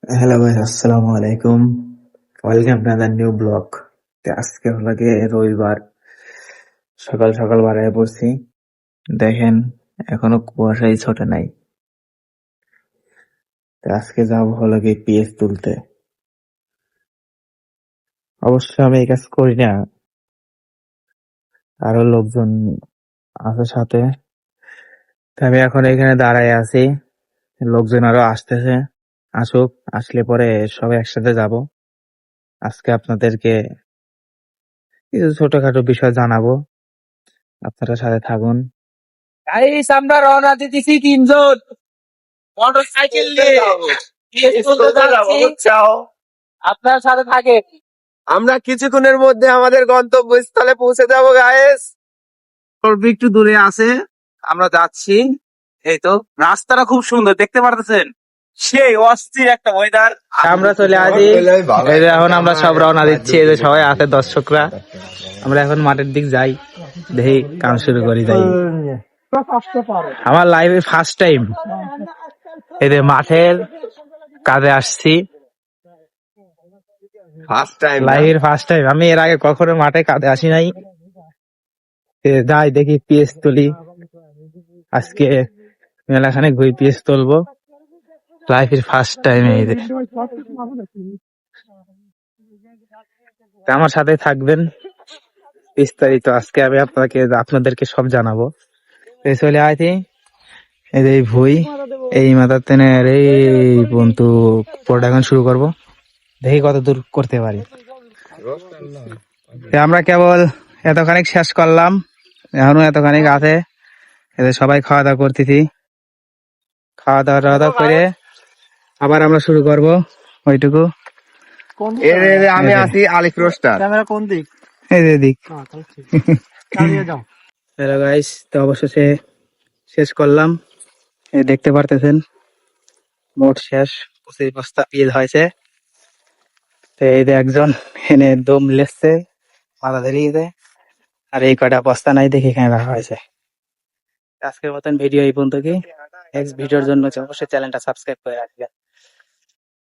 Hello guys, আসসালামু আলাইকুম। Welcome to another new blog. আজকে হলো গিয়ে রবিবার, সকাল সকাল বাড়ায় পড়ছি। দেখেন, এখনো কুয়াশাই ছোটে নাই। আজকে যাবো হলো গিয়ে পিএস তুলতে। অবশ্য আমি এই কাজ করি না, আরো লোকজন আছে সাথে। আমি এখন এখানে দাঁড়ায় আছি, লোকজন আরো আসতেছে। আসুক, আসলে পরে সবাই একসাথে যাব। আজকে আপনাদেরকে কিছু ছোটখাটো বিষয় জানাবো, আপনারা সাথে থাকুন। গাইস, আমরা রওনা দিতেছি তিনজন মোটর সাইকেল নিয়ে স্কুলে যাচ্ছি। আপনার সাথে থাকে। আমরা কিছুক্ষণের মধ্যে আমাদের গন্তব্যস্থলে পৌঁছে যাব গাইস। অল্প একটু দূরে আছে, আমরা যাচ্ছি। এই তো রাস্তাটা খুব সুন্দর, দেখতে পারতেছেন। সেই অস্থির একটা ওয়েদার। আমরা চলে আসি। এই যে এখন আমরা সব রওনা দিচ্ছি, এই যে সবাই আছে দর্শকরা। আমরা এখন মাঠের দিক যাই, দেখি কাম শুরু করি যাই। আমার লাইফে ফার্স্ট টাইম এই যে মাঠের কাজে আসছি, লাইফের ফার্স্ট টাইম। আমি এর আগে কখনো মাঠে কাজে আসি নাই। যাই দেখি পিএস তুলি, আজকে মেলাখানে ঘুরি পিএস তুলবো। লাইফের ফার্স্ট টাইম এই যে। আমার সাথে থাকবেন, বিস্তারিত আজকে আমি আপনাদেরকে সব জানাবো। চলে আইছি, এই যে ভুই, এই মাথার তেনের এই বন্ধু প্রোডাকশন শুরু করব, দেখি কত দূর করতে পারি। আমরা কেবল এতখানিক শেষ করলাম, এখনো এতখানিক আছে। এদের সবাই খাওয়া দাওয়া করতেছি, খাওয়া দাওয়া করে আবার আমরা শুরু করব ওইটুকু। আমি আছি আলিফ রোস্টার। ক্যামেরা কোন দিক? এই যে দিক। চালিয়ে যাও। হ্যালো গাইস, তো অবশেষে শেষ করলাম। এই দেখতে পারতেছেন, মোট শেষ 25 বস্তা পিএল হয়েছে। তো এই যে একজন এনে দম লেসছে, মাথা ধরিয়েছে, আর এই কয়টা বস্তা নাই দেখে এখানে রাখা হয়েছে। আজকের মতন ভিডিও এই পর্যন্ত। কি নেক্সট ভিডিওর জন্য অবশ্যই চ্যানেলটা সাবস্ক্রাইব করে রাখবেন।